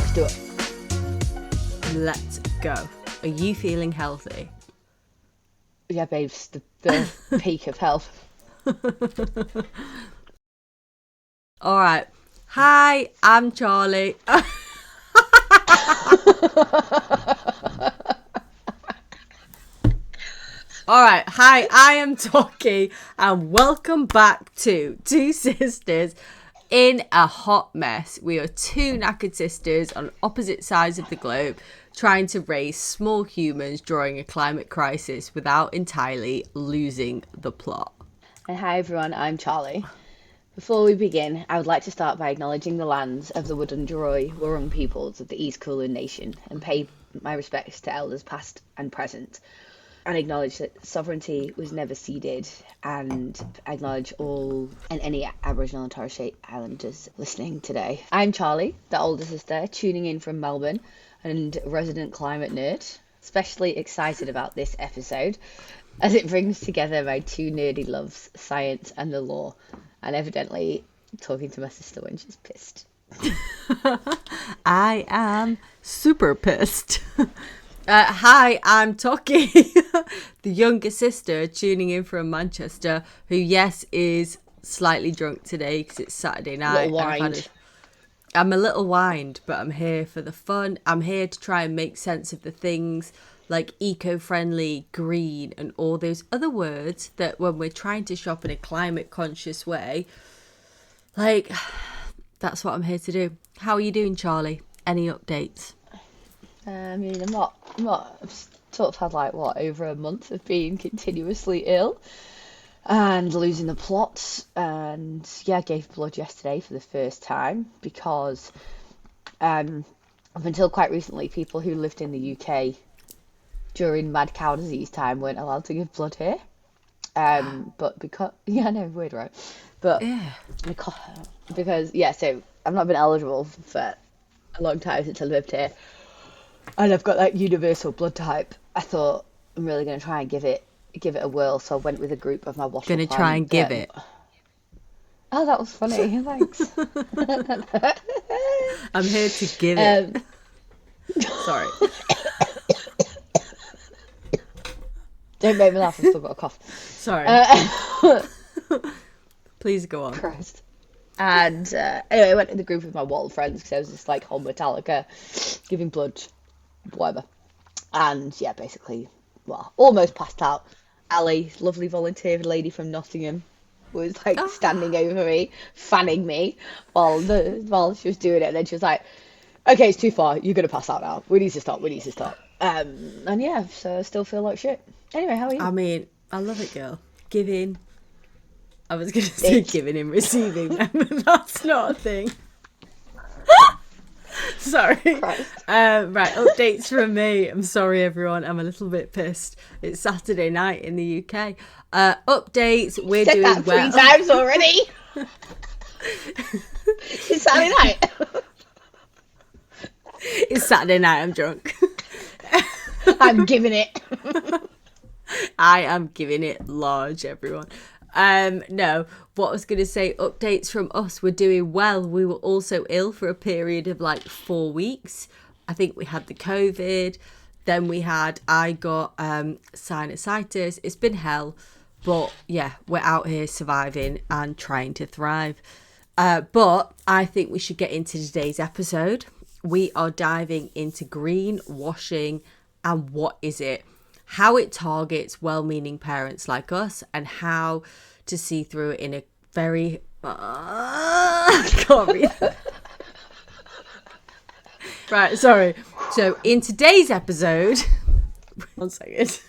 Let's do it. Let's go. Are you feeling healthy? Yeah, babes, the peak of health. All right. Hi, I'm Charlie. All right. Hi, I am Tocky, and welcome back to Two Sisters in a Hot Mess. We are two knackered sisters on opposite sides of the globe trying to raise small humans during a climate crisis without entirely losing the plot. And hi everyone, I'm Charlie. Before we begin, I would like to start by acknowledging the lands of the Wurundjeri Wurrung peoples of the East Kulin Nation and pay my respects to elders past and present, and acknowledge that sovereignty was never ceded, and acknowledge all and any Aboriginal and Torres Strait Islanders listening today. I'm Charlie, the older sister, tuning in from Melbourne and resident climate nerd, especially excited about this episode as it brings together my two nerdy loves, science and the law, and evidently talking to my sister when she's pissed. I am super pissed. Hi, I'm Tocky, the younger sister tuning in from Manchester, who, yes, is slightly drunk today because it's Saturday night. I'm a little wined, but I'm here for the fun. I'm here to try and make sense of the things like eco-friendly, green, and all those other words that when we're trying to shop in a climate-conscious way, like, that's what I'm here to do. How are you doing, Charlie? Any updates? I'm I've sort of had over a month of being continuously ill and losing the plot, and yeah, gave blood yesterday for the first time because up until quite recently, people who lived in the UK during mad cow disease time weren't allowed to give blood here. But because, yeah, I know, weird, right? But Yeah. because so I've not been eligible for a long time since I lived here. And I've got that universal blood type. I thought I'm really going to try and give it a whirl. So I went with a group of my wash. Gonna try and give it. Oh, that was funny. Thanks. I'm here to give it. Sorry. Don't make me laugh. I've still got a cough. Sorry. Please go on. Christ. And anyway, I went in the group with my Wall friends because I was just like whole Metallica, giving blood, whatever. And yeah, basically, almost passed out. Ali, lovely volunteer lady from Nottingham, was standing over me, fanning me while she was doing it. And then she was like, "Okay, it's too far. You're gonna pass out now. We need to stop. And yeah, so I still feel like shit. Anyway, how are you? I mean, I love it, girl. Giving. I was going to say giving and receiving, but that's not a thing. Sorry. Right, updates from me. I'm sorry, everyone. I'm a little bit pissed. It's Saturday night in the UK. Updates. We're doing that well. 3 times already. It's Saturday night. It's Saturday night. I'm drunk. I'm giving it. I am giving it large, everyone. No, what I was going to say, updates from us, we're doing well. We were also ill for a period of 4 weeks. I think we had the COVID, then I got sinusitis. It's been hell, but yeah, we're out here surviving and trying to thrive. But I think we should get into today's episode. We are diving into greenwashing and what is it? How it targets well-meaning parents like us, and how to see through it in a very... I can't read that. Right, sorry. So in today's episode... One second.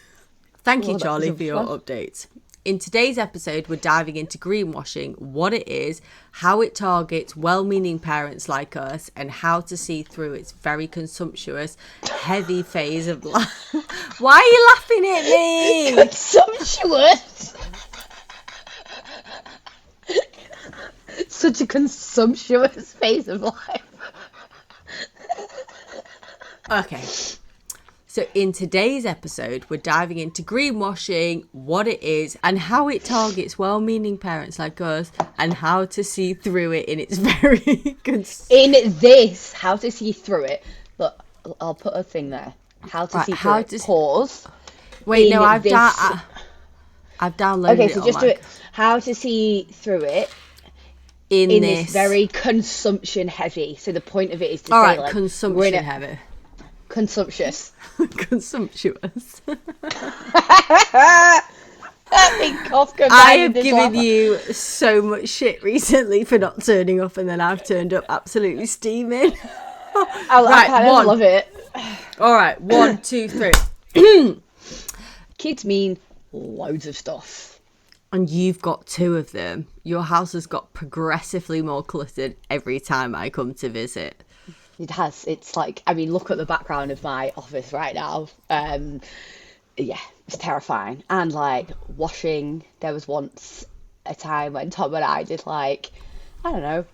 Thank you, Charlie, for your updates. In today's episode, we're diving into greenwashing, what it is, how it targets well-meaning parents like us, and how to see through its very consumptuous, heavy phase of life. Why are you laughing at me? Consumptuous? Such a consumptuous phase of life. Okay. So in today's episode, we're diving into greenwashing, what it is, and how it targets well-meaning parents like us, and how to see through it in its very How to see through it. Look, I'll put a thing there. How to see through it. Pause. Wait, no, I've downloaded okay, it. So just do it. How to see through it in this very consumption heavy. So the point of it is to say, like, consumption heavy. Consumptuous. Consumptuous. I have given you so much shit recently for not turning up, and then I've turned up absolutely steaming. I kind of love it. All right, 1, 2, 3. Kids mean loads of stuff. And you've got 2 of them. Your house has got progressively more cluttered every time I come to visit. It has. It's like, I mean, look at the background of my office right now. Yeah, it's terrifying. And like washing, there was once a time when Tom and I did like, I don't know,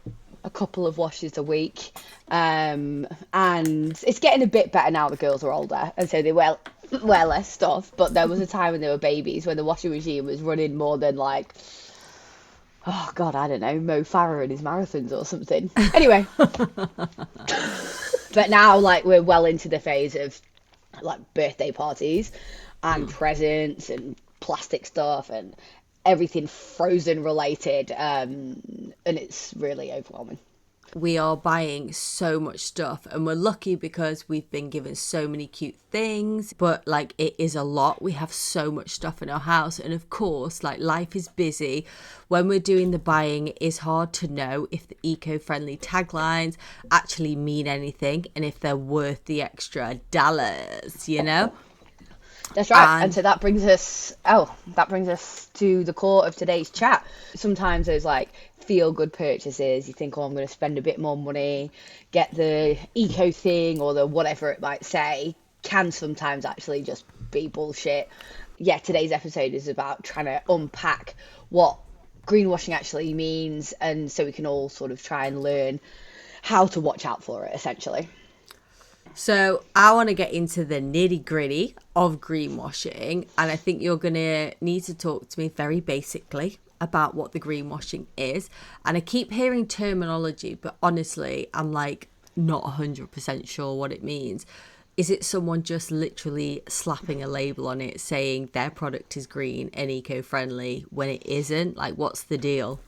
a couple of washes a week. And it's getting a bit better now the girls are older, and so they wear less stuff. But there was a time when they were babies when the washing machine was running more than like, oh God, I don't know, Mo Farah in his marathons or something. Anyway. But now, like, we're well into the phase of like birthday parties and presents and plastic stuff and everything frozen related, and it's really overwhelming. We are buying so much stuff, and we're lucky because we've been given so many cute things, but like it is a lot. We have so much stuff in our house, and of course, like, life is busy. When we're doing the buying, it is hard to know if the eco-friendly taglines actually mean anything and if they're worth the extra dollars, you know? That's right. And so that brings us to the core of today's chat. Sometimes there's like feel good purchases. You think, oh, I'm going to spend a bit more money, get the eco thing or the whatever it might say, can sometimes actually just be bullshit. Yeah, today's episode is about trying to unpack what greenwashing actually means, and so we can all sort of try and learn how to watch out for it, essentially. So I want to get into the nitty gritty of greenwashing, and I think you're going to need to talk to me very basically about what the greenwashing is. And I keep hearing terminology, but honestly, I'm like not 100% sure what it means. Is it someone just literally slapping a label on it saying their product is green and eco-friendly when it isn't? Like, what's the deal?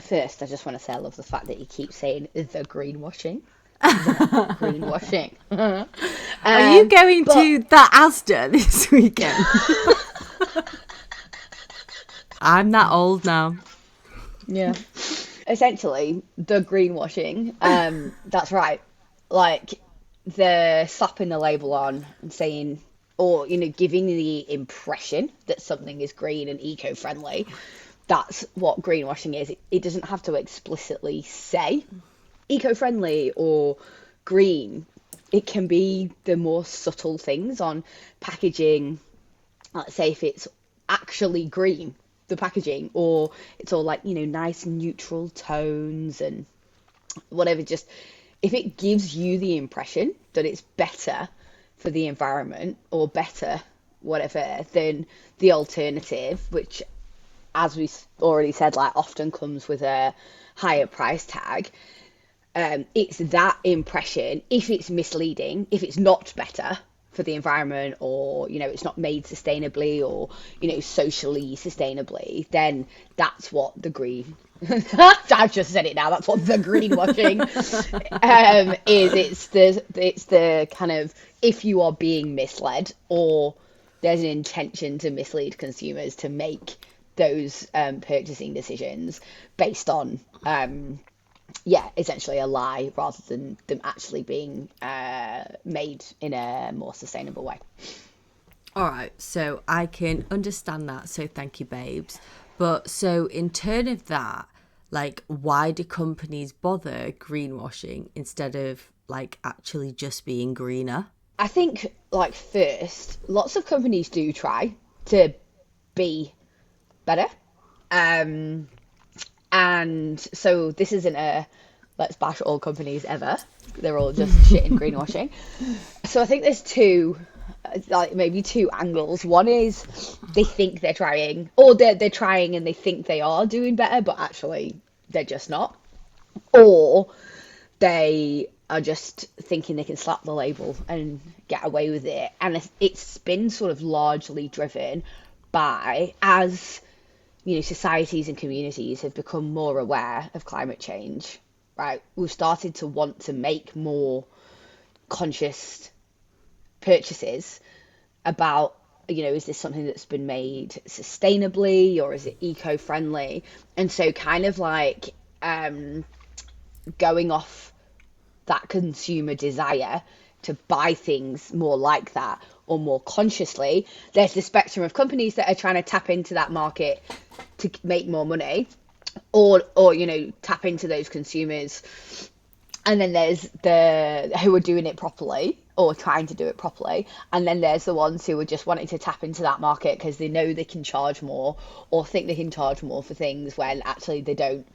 First, I just want to say I love the fact that you keep saying the greenwashing. Greenwashing. Are you going to the Asda this weekend? I'm that old now. Yeah. Essentially, the greenwashing, that's right. Like, the slapping the label on and saying, or, you know, giving the impression that something is green and eco-friendly. That's what greenwashing is. It doesn't have to explicitly say eco-friendly or green. It can be the more subtle things on packaging. Let's say if it's actually green, the packaging, or it's all like, you know, nice neutral tones and whatever. Just if it gives you the impression that it's better for the environment or better whatever than the alternative, which, as we already said, like often comes with a higher price tag. It's that impression. If it's misleading, if it's not better for the environment, or, you know, it's not made sustainably or, you know, socially sustainably, then that's what the green I've just said it now, that's what the greenwashing is. It's the kind of, if you are being misled or there's an intention to mislead consumers to make those purchasing decisions based on essentially a lie rather than them actually being made in a more sustainable way. All right, so I can understand that, so thank you, babes. But so in turn of that, like, why do companies bother greenwashing instead of like actually just being greener? I think, like, first, lots of companies do try to be better. And so this isn't a let's bash all companies ever. They're all just shit in greenwashing. So I think there's two like maybe two angles. One is they think they're trying, or they're trying and they think they are doing better, but actually they're just not. Or they are just thinking they can slap the label and get away with it. And it's been sort of largely driven by, as societies and communities have become more aware of climate change, right? We've started to want to make more conscious purchases about, is this something that's been made sustainably or is it eco-friendly? And so kind of like going off that consumer desire to buy things more like that or more consciously, there's the spectrum of companies that are trying to tap into that market to make more money, or tap into those consumers. And then there's the who are doing it properly or trying to do it properly, and then there's the ones who are just wanting to tap into that market because they know they can charge more or think they can charge more for things when actually they don't.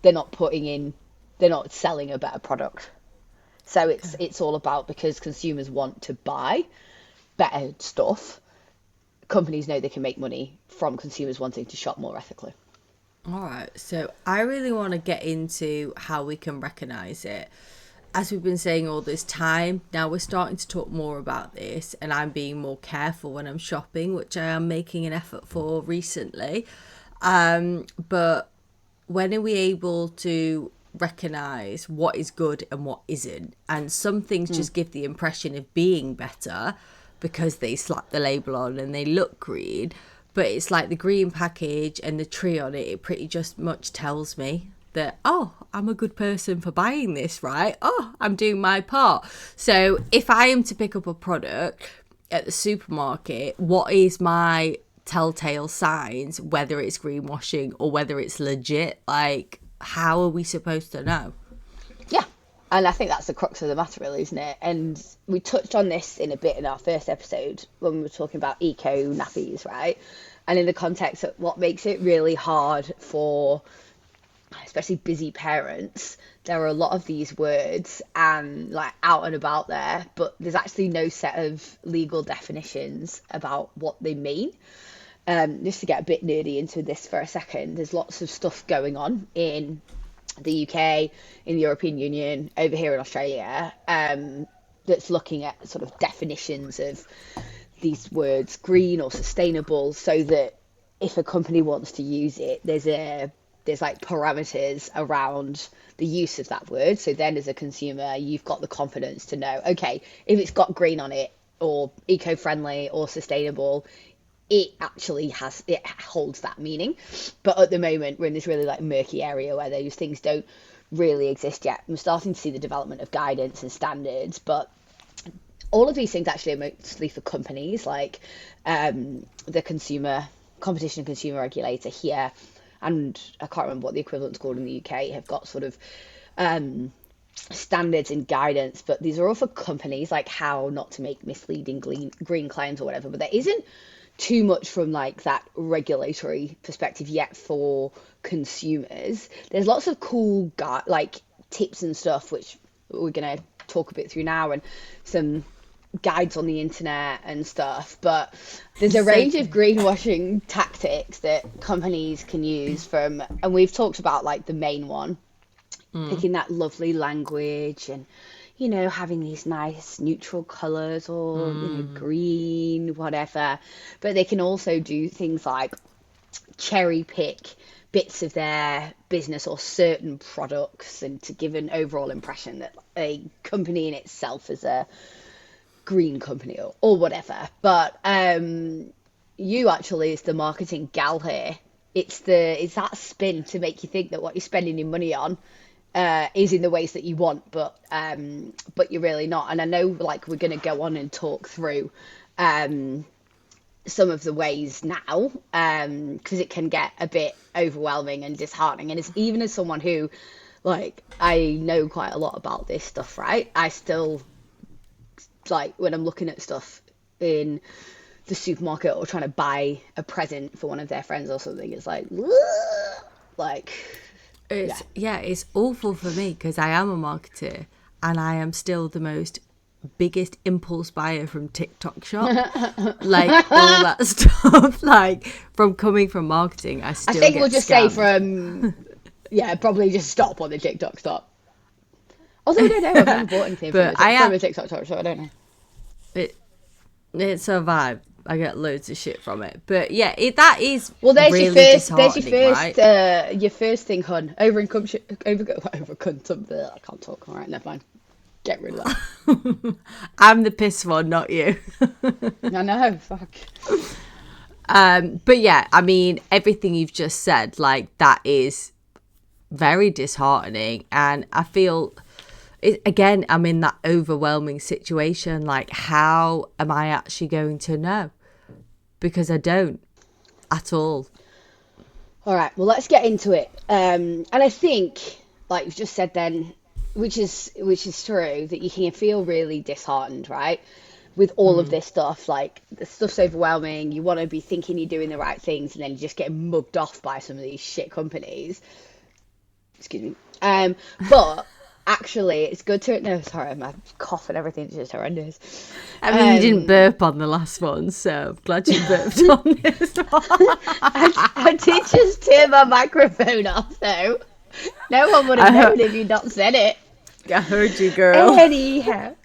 They're not putting in, they're not selling a better product. So it's all about, because consumers want to buy better stuff, companies know they can make money from consumers wanting to shop more ethically. All right, so I really want to get into how we can recognize it. As we've been saying all this time, now we're starting to talk more about this, and I'm being more careful when I'm shopping, which I am making an effort for recently. But when are we able to recognize what is good and what isn't? And some things just give the impression of being better because they slap the label on and they look green, but it's like the green package and the tree on it pretty just much tells me that, oh, I'm a good person for buying this, right? Oh, I'm doing my part. So if I am to pick up a product at the supermarket, what is my telltale signs, whether it's greenwashing or whether it's legit? Like, how are we supposed to know? Yeah. And I think that's the crux of the matter, really, isn't it? And we touched on this in a bit in our first episode when we were talking about eco nappies, right? And in the context of what makes it really hard for especially busy parents, there are a lot of these words and like out and about there, but there's actually no set of legal definitions about what they mean. Just to get a bit nerdy into this for a second, there's lots of stuff going on in the UK, in the European Union, over here in Australia, that's looking at sort of definitions of these words, green or sustainable, so that if a company wants to use it, there's like parameters around the use of that word. So then as a consumer, you've got the confidence to know, okay, if it's got green on it or eco-friendly or sustainable, it holds that meaning. But at the moment, we're in this really like murky area where those things don't really exist yet. We're starting to see the development of guidance and standards, but all of these things actually are mostly for companies, like the competition and consumer regulator here, and I can't remember what the equivalent's called in the UK, have got sort of standards and guidance, but these are all for companies, like how not to make misleading green claims or whatever. But there isn't too much from like that regulatory perspective yet for consumers. There's lots of cool like tips and stuff, which we're gonna talk a bit through now, and some guides on the internet and stuff, but there's a range of greenwashing tactics that companies can use from, and we've talked about like the main one, picking that lovely language and having these nice neutral colors, or green, whatever. But they can also do things like cherry pick bits of their business or certain products, and to give an overall impression that a company in itself is a green company or whatever. But you actually, as the marketing gal here, it's that spin to make you think that what you're spending your money on is in the ways that you want, but you're really not. And I know, like, we're going to go on and talk through some of the ways now, because it can get a bit overwhelming and disheartening. And it's, even as someone who, like, I know quite a lot about this stuff, right? I still, like, when I'm looking at stuff in the supermarket or trying to buy a present for one of their friends or something, it's like it's awful for me because I am a marketer and I am still the most biggest impulse buyer from TikTok shop. Like all that stuff, like from coming from marketing, I still think get we'll just scammed. say from, yeah, probably just stop on the TikTok stop. Although I don't know, I've never bought anything But from a TikTok shop, so I don't know. it, it's a vibe. I get loads of shit from it. But yeah, that is Well, really disheartening, right? your first thing, hun. Over consumption. I can't talk. All right, never mind. Get rid of that. I'm the piss one, not you. I know. Fuck. But yeah, I mean, everything you've just said, like, that is very disheartening. And I feel, again, I'm in that overwhelming situation. Like, how am I actually going to know? Because I don't at all. All right. Well, let's get into it. And I think, like you've just said, then, which is true, that you can feel really disheartened, right? With all of this stuff, like the stuff's overwhelming. You want to be thinking you're doing the right things, and then you just get mugged off by some of these shit companies. Excuse me. But actually, it's good to no. Sorry, my cough and everything is just horrendous. I mean, you didn't burp on the last one, so I'm glad you burped on this one. I did just turn my microphone off, though. No one would have known if you'd not said it. I heard you, girl. Anyhow.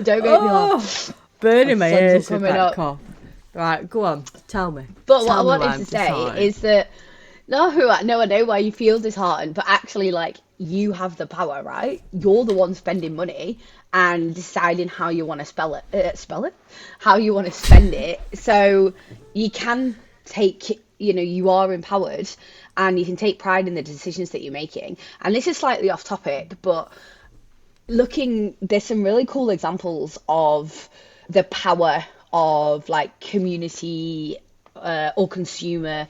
Don't make me laugh. Burning my Sun's ears with coming that up. cough. Right, go on, tell me. But what Tell I me why wanted I'm to say disheartened. is that I know why you feel disheartened, but actually, like, you have the power, right? You're the one spending money and deciding how you want to how you want to spend it. So you can take, you are empowered, and you can take pride in the decisions that you're making. And this is slightly off topic, but there's some really cool examples of the power of, like, community or consumer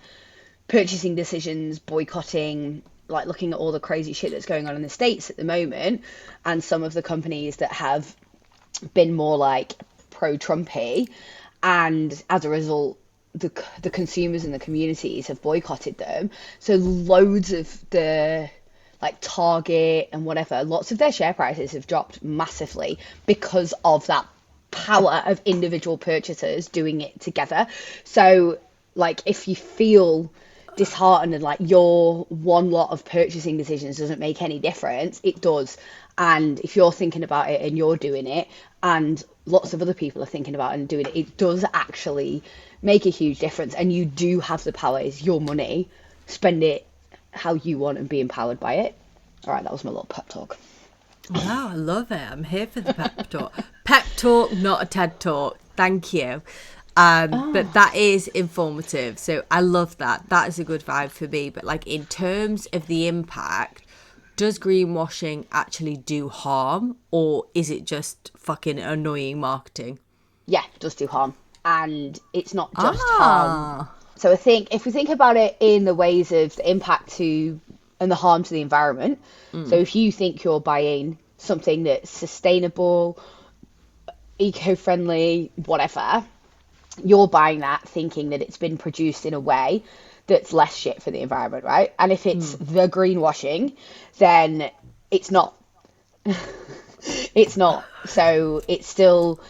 purchasing decisions, boycotting, like looking at all the crazy shit that's going on in the States at the moment, and some of the companies that have been more like pro-Trumpy, and as a result, the consumers and the communities have boycotted them. So loads of the, like, Target and whatever, lots of their share prices have dropped massively because of that power of individual purchasers doing it together. So, like, if you feel disheartened and like your one lot of purchasing decisions doesn't make any difference, it does. And if you're thinking about it and you're doing it, and lots of other people are thinking about it and doing it, it does actually make a huge difference. And you do have the power. It's your money. Spend it how you want and be empowered by it. All right, that was my little pep talk. Wow, I love it. I'm here for the pep talk. Pep talk, not a TED talk. Thank you. But that is informative. So I love that. That is a good vibe for me. But, like, in terms of the impact, does greenwashing actually do harm, or is it just fucking annoying marketing? Yeah, it does do harm. And it's not just harm. So I think if we think about it in the ways of the impact to and the harm to the environment, so if you think you're buying something that's sustainable, eco-friendly, whatever, you're buying that thinking that it's been produced in a way that's less shit for the environment, right? And if it's the greenwashing, then it's not. It's not. So it's still,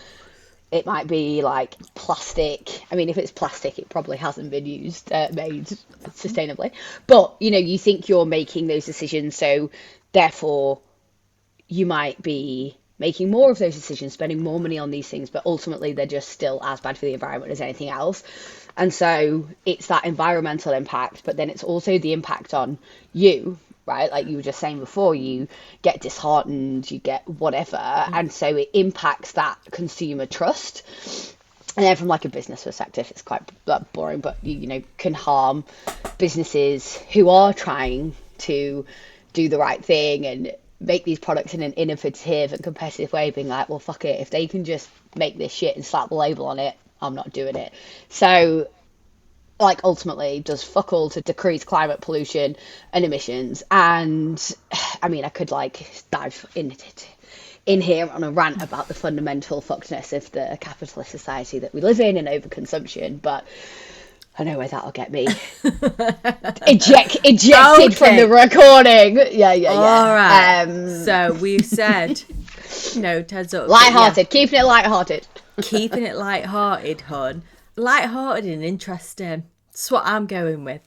it might be like plastic. I mean, if it's plastic, it probably hasn't been made sustainably. But, you think you're making those decisions, so therefore you might be making more of those decisions, spending more money on these things, but ultimately they're just still as bad for the environment as anything else. And so it's that environmental impact, but then it's also the impact on you, right? Like you were just saying before, you get disheartened, you get whatever, and so it impacts that consumer trust. And then from, like, a business perspective, it's quite boring, but you can harm businesses who are trying to do the right thing and make these products in an innovative and competitive way, being like, well, fuck it, if they can just make this shit and slap the label on it, I'm not doing it. So, like, ultimately does fuck all to decrease climate pollution and emissions. And I mean, I could, like, dive in here on a rant about the fundamental fuckedness of the capitalist society that we live in and overconsumption, but I know where that'll get me. Ejected from the Okay. recording. Yeah, yeah, All right. yeah. So we've said no, heads up, but yeah, Light-hearted. Keeping it light-hearted. keeping it light-hearted, hun. Light-hearted and interesting. That's what I'm going with.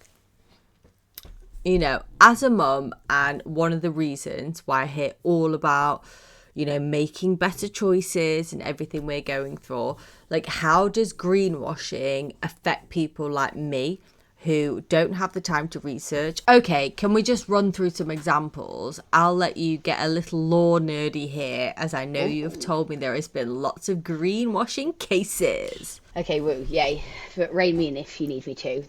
You know, as a mum, and one of the reasons why I hear all about, you know, making better choices and everything we're going through, like, how does greenwashing affect people like me who don't have the time to research? Okay, can we just run through some examples? I'll let you get a little law nerdy here, as I know you've told me there has been lots of greenwashing cases. Okay, woo, yay. But rein me in if you need me to.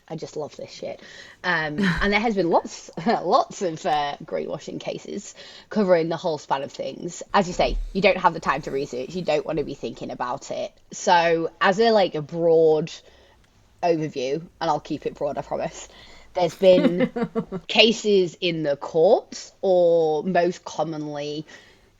I just love this shit. And there has been lots of greenwashing cases covering the whole span of things. As you say, you don't have the time to research. You don't want to be thinking about it. So as a broad overview, and I'll keep it broad, I promise. There's been cases in the courts, or most commonly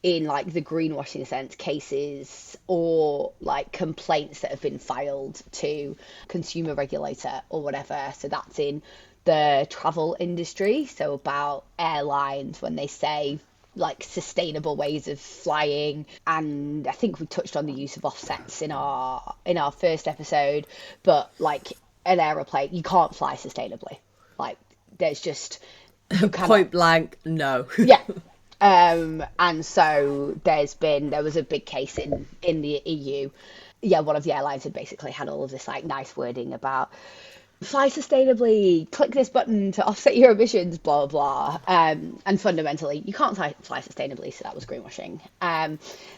in like the greenwashing sense, cases or like complaints that have been filed to consumer regulator or whatever. So that's in the travel industry, so about airlines when they say like sustainable ways of flying, and I think we touched on the use of offsets in our first episode, but like an aeroplane, you can't fly sustainably. Like there's just you cannot. Point blank, no. Yeah. And so there was a big case in the EU. Yeah, one of the airlines had basically had all of this like nice wording about fly sustainably, click this button to offset your emissions, blah blah. And fundamentally, you can't fly sustainably, so that was greenwashing.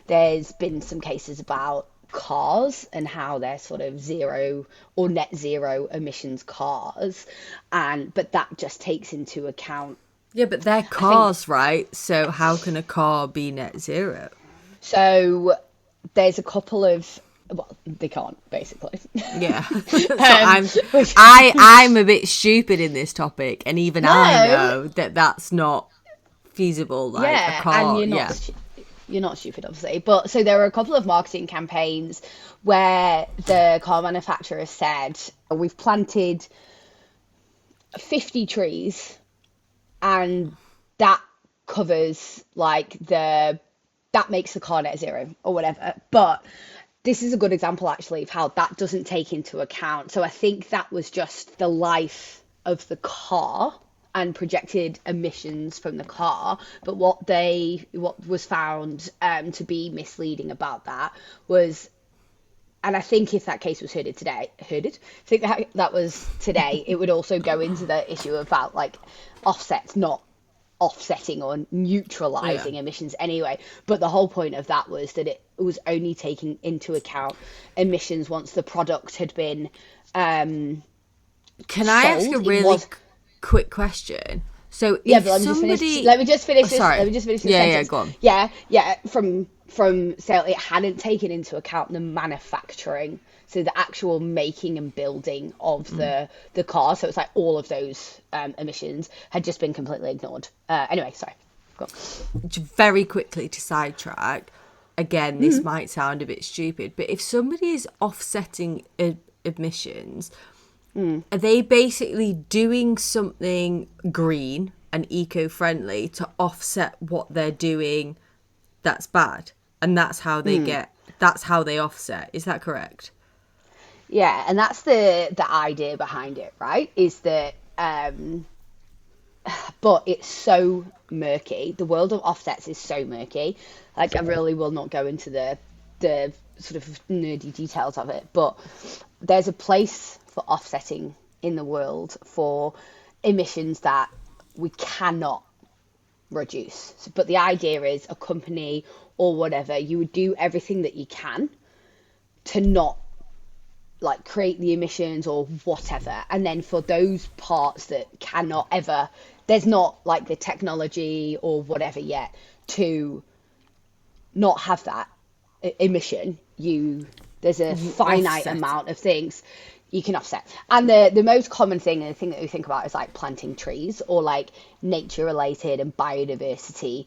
There's been some cases about cars and how they're sort of zero or net zero emissions cars, but that just takes into account. Yeah, but they're cars, right? So how can a car be net zero? So there's a couple of, well, they can't basically. Yeah. So I'm a bit stupid in this topic, and even No. I know that that's not feasible. Like a Yeah, car. and Yeah. you're not stupid, obviously. But so there were a couple of marketing campaigns where the car manufacturer said, we've planted 50 trees, and that covers that makes the car net zero or whatever. But this is a good example actually of how that doesn't take into account. So I think that was just the life of the car and projected emissions from the car. But what was found to be misleading about that was, and I think if that case was I think that was today, it would also go into the issue about like offsets not offsetting or neutralizing emissions anyway. But the whole point of that was that it was only taking into account emissions once the product had been Can I ask a really quick question? So yeah, if but somebody... let me just finish this. Sorry. Let me just finish this Yeah, sentence. go on. Yeah. From sale, it hadn't taken into account the manufacturing, so the actual making and building of the car. So it's like all of those emissions had just been completely ignored. Anyway, sorry. Go on. Very quickly to sidetrack, again, this might sound a bit stupid, but if somebody is offsetting emissions, are they basically doing something green and eco-friendly to offset what they're doing that's bad? And that's how they offset. Is that correct? Yeah, and that's the idea behind it, right? Is that but it's so murky. The world of offsets is so murky. Like I really will not go into the sort of nerdy details of it, but there's a place for offsetting in the world for emissions that we cannot reduce. But the idea is a company or whatever, you would do everything that you can to not like create the emissions or whatever, and then for those parts that cannot ever, there's not like the technology or whatever yet to not have that emission, there's a finite amount of things you can offset. And the most common thing, and the thing that we think about, is like planting trees or like nature related and biodiversity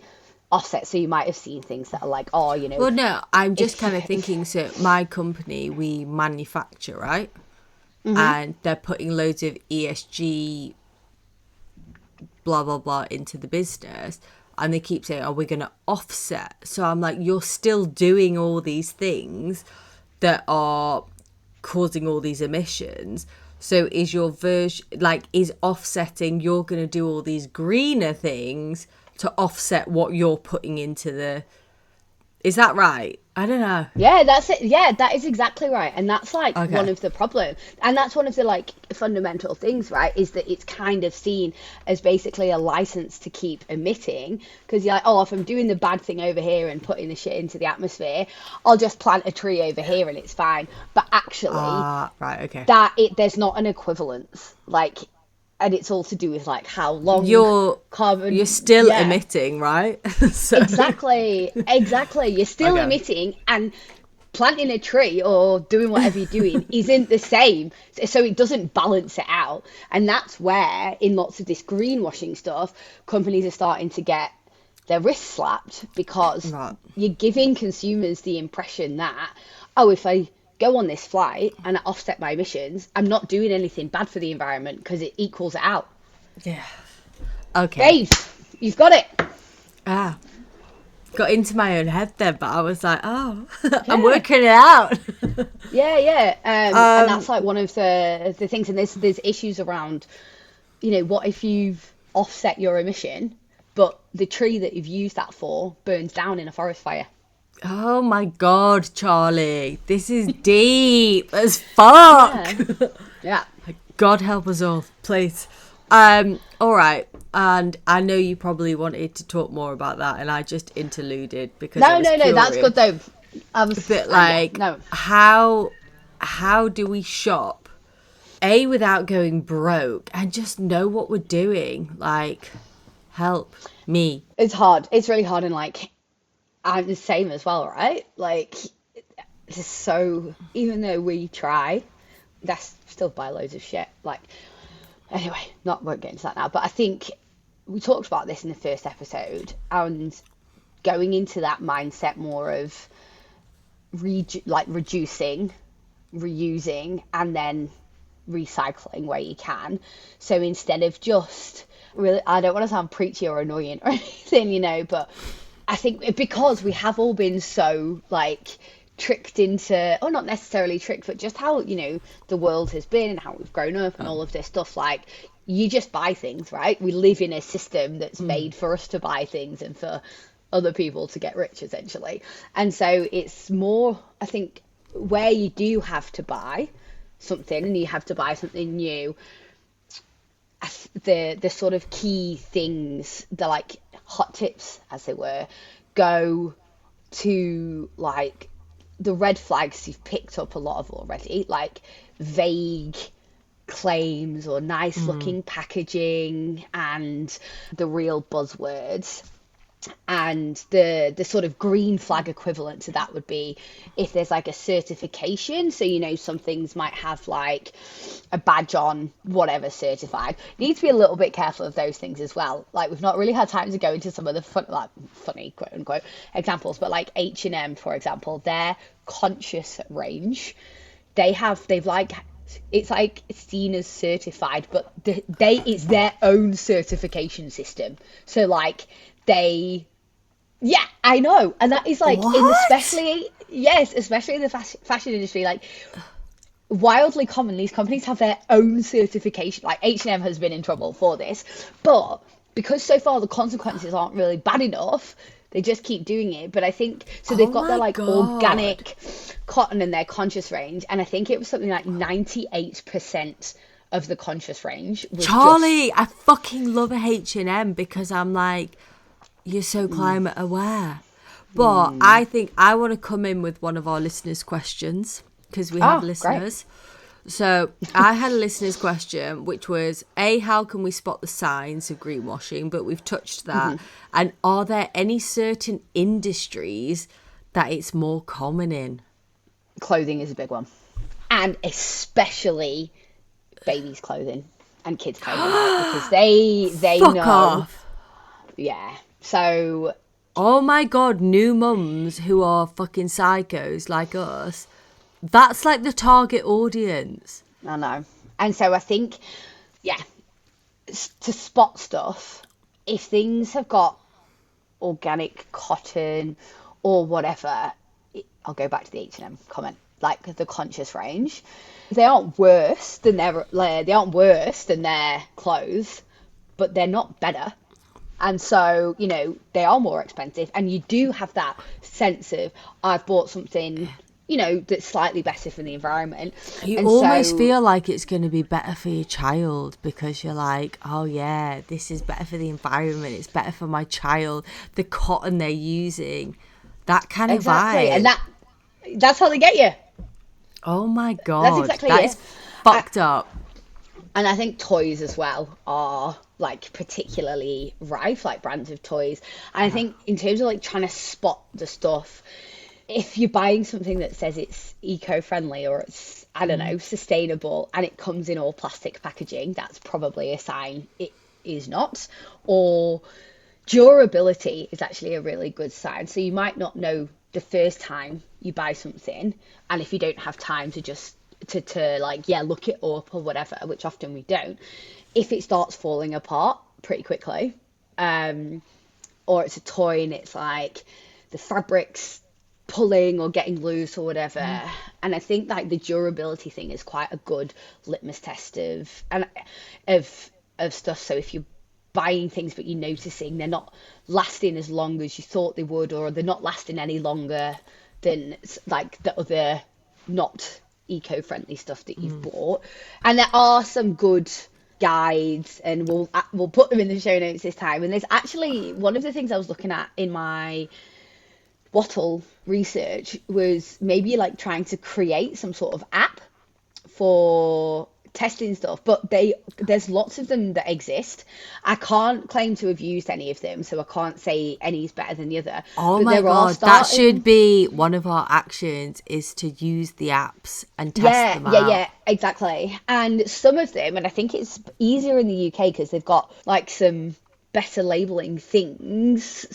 offset. So you might have seen things that are like, well, no, I'm just kind of thinking, so my company, we manufacture, right? and they're putting loads of ESG blah blah blah into the business, and they keep saying, oh, we're going to offset. So I'm like, you're still doing all these things that are causing all these emissions. So is your version, like, is offsetting, you're going to do all these greener things to offset what you're putting into the, is that right? I don't know. Yeah, that's it. Yeah, that is exactly right. And that's like one Okay. of the problems. And that's one of the like fundamental things, right? Is that it's kind of seen as basically a license to keep emitting. Because you're like, oh, if I'm doing the bad thing over here and putting the shit into the atmosphere, I'll just plant a tree over here and it's fine. But actually, Right, okay. there's not an equivalence. Like, and it's all to do with like how long You're carbon. you're still Yeah. emitting, right? So Exactly, exactly. You're still okay. emitting, and planting a tree or doing whatever you're doing isn't the same. So it doesn't balance it out. And that's where, in lots of this greenwashing stuff, companies are starting to get their wrists slapped because Right. you're giving consumers the impression that, oh, if I go on this flight and I offset my emissions, I'm not doing anything bad for the environment because it equals it out. Yeah. Okay. Babe, you've got it. Ah. Got into my own head then, but I was like, oh, I'm Yeah. working it out. Yeah, yeah, and that's like one of the things. And there's issues around, what if you've offset your emission, but the tree that you've used that for burns down in a forest fire? Oh my God, Charlie. This is deep as fuck. Yeah, yeah. God help us all, please. All right. And I know you probably wanted to talk more about that, and I just interluded because I No, was no, no. That's good curious. though. I was, But yeah, like, no. how do we shop A, without going broke, and just know what we're doing? Like, help me. It's hard. It's really hard, and like I'm the same as well, right? Like, it's just so even though we try, that's still buy loads of shit. Like, anyway, not won't get into that now. But I think we talked about this in the first episode, and going into that mindset more of reducing, reusing, and then recycling where you can. So instead of just really, I don't want to sound preachy or annoying or anything, but I think because we have all been so like tricked into, or not necessarily tricked, but just how, the world has been and how we've grown up and all of this stuff, like you just buy things, right? We live in a system that's made for us to buy things and for other people to get rich, essentially. And so it's more, I think, where you do have to buy something and you have to buy something new, the sort of key things, the like hot tips, as they were, go to like the red flags you've picked up a lot of already, like vague claims or nice looking packaging and the real buzzwords. And the sort of green flag equivalent to that would be if there's like a certification. So, some things might have like a badge on, whatever, certified. You need to be a little bit careful of those things as well. Like, we've not really had time to go into some of the funny quote unquote examples, but like H&M, for example, their conscious range, they've like, it's like seen as certified, but it's their own certification system. So like yeah, I know. And that is like, What? especially in the fashion industry, like wildly common. These companies have their own certification. Like H&M has been in trouble for this, but because so far the consequences aren't really bad enough, they just keep doing it. But I think so. Oh They've got their my like God. organic cotton and their conscious range, and I think it was something like 98% of the conscious range was just. Charlie, I fucking love a H&M because I'm like, you're so climate aware. But I think I want to come in with one of our listeners' questions because we have Oh, great. listeners. So I had a listener's question, which was A, how can we spot the signs of greenwashing? But we've touched that. And are there any certain industries that it's more common in? Clothing is a big one, and especially babies' clothing and kids' clothing, right? Because they Fuck know, off. yeah. So Oh my God, new mums who are fucking psychos like us. That's like the target audience. I know. And so I think, yeah, to spot stuff, if things have got organic cotton or whatever, I'll go back to the H&M comment, like the conscious range. They aren't worse than their clothes, but they're not better. And so, they are more expensive. And you do have that sense of, I've bought something, that's slightly better for the environment. You And almost so, feel like it's going to be better for your child because you're like, oh yeah, this is better for the environment. It's better for my child. The cotton they're using, that kind of exactly. And vibe. that's how they get you. Oh my That's God, exactly that it. is fucked up. And I think toys as well are like particularly rife, like brands of toys. And I think in terms of like trying to spot the stuff, if you're buying something that says it's eco-friendly or it's, I don't know, sustainable, and it comes in all plastic packaging, that's probably a sign it is not. Or durability is actually a really good sign. So you might not know the first time you buy something, and if you don't have time to just to like, yeah, look it up or whatever, which often we don't, if it starts falling apart pretty quickly, um or it's a toy and it's like the fabric's pulling or getting loose or whatever. And I think like the durability thing is quite a good litmus test of stuff. So if you're buying things but you're noticing they're not lasting as long as you thought they would, or they're not lasting any longer than like the other not eco-friendly stuff that you've bought. And there are some good guides, and we'll put them in the show notes this time. And there's actually one of the things I was looking at in my Wattle research was maybe like trying to create some sort of app for testing stuff, but there's lots of them that exist. I can't claim to have used any of them, so I can't say any is better than the other, Oh but my there are God, that should starting. be one of our actions is to use the apps and test Yeah, them yeah, out. yeah, exactly. And some of them, and I think it's easier in the UK because they've got like some better labeling things.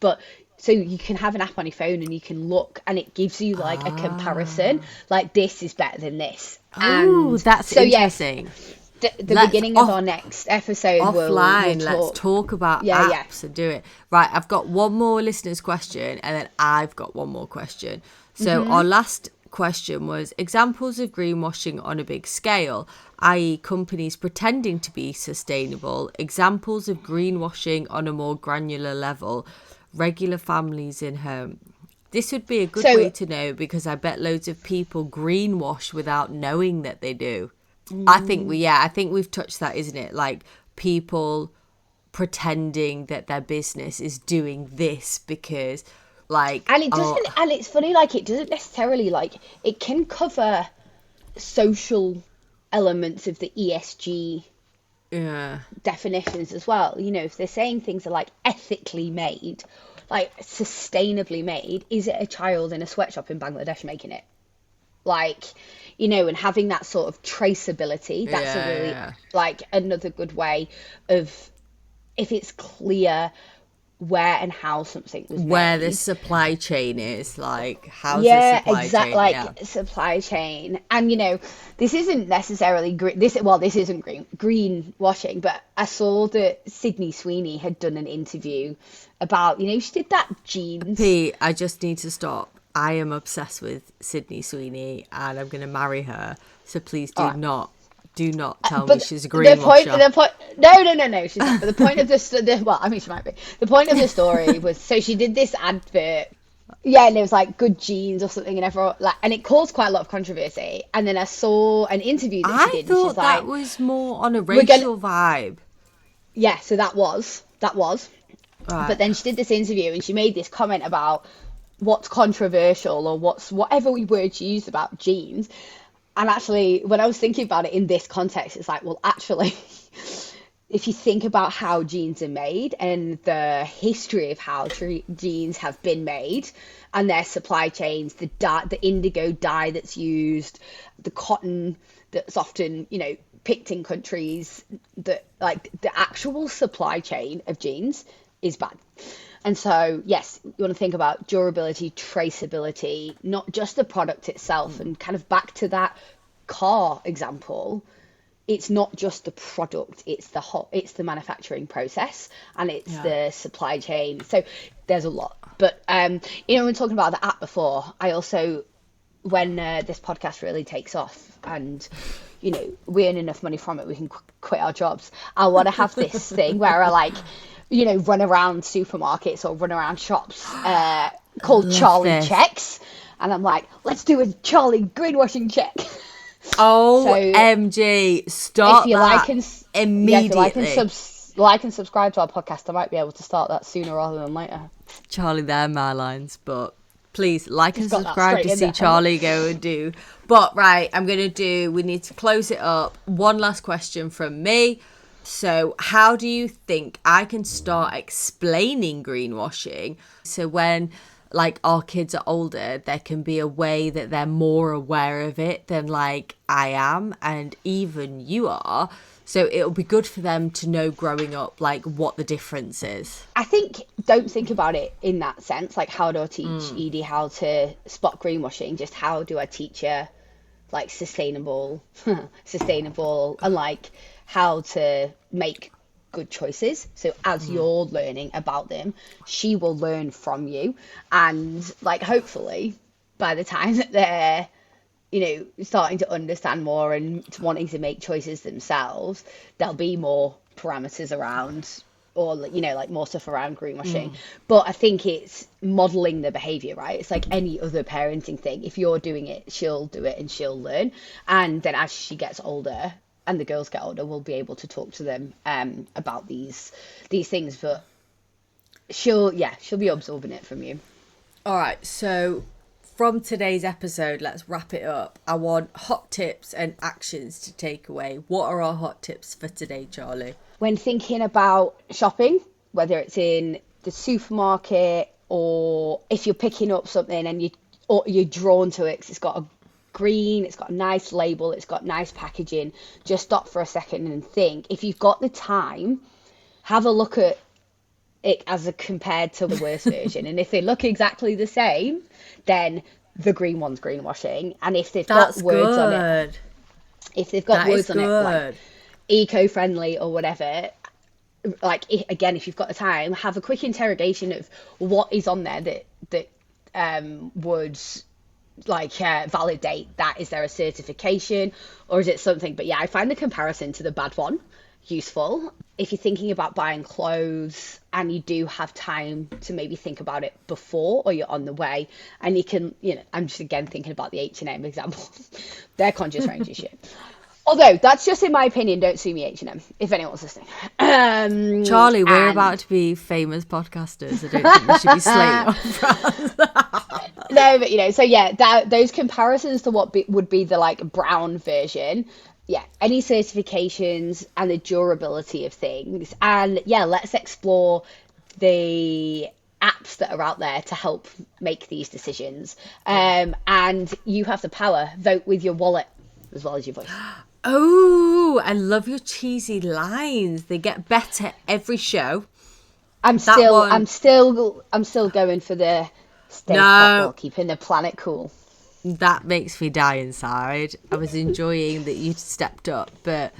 But so you can have an app on your phone and you can look, and it gives you like a comparison, Ah. like this is better than this. Oh, And that's so, yes, interesting. the Let's beginning of our next episode, we'll offline, let's talk. talk about Yeah, yeah. apps and do it. Right, I've got one more listener's question and then I've got one more question. So our last question was examples of greenwashing on a big scale, i.e. companies pretending to be sustainable, examples of greenwashing on a more granular level, regular families in home. This would be a good way So, to know because I bet loads of people greenwash without knowing that they do. I think we've touched that, isn't it? Like people pretending that their business is doing this because like, and it oh, doesn't, and it's funny, like it doesn't necessarily like it can cover social elements of the ESG yeah. definitions as well. If they're saying things are like ethically made, like sustainably made, is it a child in a sweatshop in Bangladesh making it? Like, and having that sort of traceability, that's a Yeah, really yeah. like another good way of, if it's clear where and how something was Where the made. supply chain is, like, how's the Yeah, supply exact chain? like Yeah. supply chain. And this isn't necessarily green, this isn't green washing, but I saw that Sydney Sweeney had done an interview about, she did that jeans. Pete, I just need to stop. I am obsessed with Sydney Sweeney and I'm going to marry her. So please All right. do not tell me But she's a the point, greenwasher. no, no, no, no, she's not. But the point of well, I mean, she might be. The point of the story was, so she did this advert. Yeah, and it was like good genes or something, and everyone like, and it caused quite a lot of controversy. And then I saw an interview that she I did, and she's thought that like, was more on a "We're gonna, racial vibe. yeah." So that was. But Right. then she did this interview, and she made this comment about what's controversial or whatever word she used about genes. And actually, when I was thinking about it in this context, it's like, well, actually, if you think about how genes are made and the history of how genes have been made and their supply chains, the indigo dye that's used, the cotton that's often, picked in countries that like the actual supply chain of genes is bad. And so, yes, you want to think about durability, traceability, not just the product itself, and kind of back to that car example, it's not just the product, it's the manufacturing process, and it's Yeah. the supply chain. So there's a lot. But we were talking about the app before. I also, when this podcast really takes off and we earn enough money from it, we can quit our jobs. I want to have this thing where I like, run around supermarkets or run around shops called Love Charlie this. Checks, and I'm like, let's do a Charlie greenwashing check. So OMG, if start you like that and yeah, if you immediately. like and subscribe to our podcast, I might be able to start that sooner rather than later. Charlie, they're my lines, but please like Just and got that subscribe straight to in see there. Charlie go and do. But right, we need to close it up. One last question from me. So, how do you think I can start explaining greenwashing? So when like our kids are older, there can be a way that they're more aware of it than like I am and even you are. So it'll be good for them to know growing up like what the difference is. I think don't think about it in that sense. Like, how do I teach Edie how to spot greenwashing? Just how do I teach her like sustainable, and like how to make good choices. So as you're learning about them, she will learn from you, and like hopefully by the time that they're starting to understand more and wanting to make choices themselves, there'll be more parameters around, or like more stuff around greenwashing. But I think it's modeling the behavior, right? It's like any other parenting thing. If you're doing it, she'll do it and she'll learn. And then as she gets older and the girls get older, we'll be able to talk to them about these things. But she'll be absorbing it from you. All right, so from today's episode, let's wrap it up. I want hot tips and actions to take away. What are our hot tips for today, Charlie? When thinking about shopping, whether it's in the supermarket or if you're picking up something and you're drawn to it 'cause it's got a green, it's got a nice label, it's got nice packaging, just stop for a second and think. If you've got the time, have a look at it as a compared to the worst version. And if they look exactly the same, then the green one's greenwashing. And if they've got That's words on it, good. if they've got That is words on it like good. eco-friendly or whatever, like again, if you've got the time, have a quick interrogation of what is on there that would like validate that. Is there a certification or is it something? But yeah, I find the comparison to the bad one useful. If you're thinking about buying clothes and you do have time to maybe think about it before, or you're on the way and you can, I'm just again thinking about the H&M example. Their conscious range is shit. Although that's just in my opinion. Don't sue me, H&M, if anyone's listening. Charlie, we're about to be famous podcasters. I don't think we should be slating on brands. No, but so yeah, those comparisons to what would be the like brown version. Yeah, any certifications and the durability of things. And yeah, let's explore the apps that are out there to help make these decisions. And you have the power. Vote with your wallet as well as your voice. Oh, I love your cheesy lines. They get better every show. I'm still going for the stay hot while keeping the planet cool. That makes me die inside. I was enjoying that you stepped up, but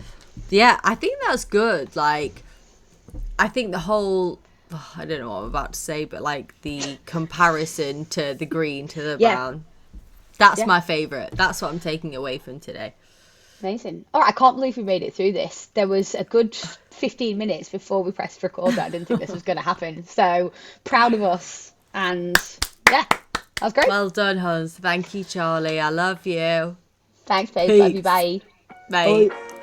yeah, I think that's good. Like, I think the whole, I don't know what I'm about to say, but like the comparison to the green to the brown, that's my favourite. That's what I'm taking away from today. Amazing. All right, I can't believe we made it through this. There was a good 15 minutes before we pressed record that I didn't think this was going to happen. So proud of us. And yeah, that was great. Well done, Hans. Thank you, Charlie. I love you. Thanks, babe. Love you. Bye. Bye. Bye.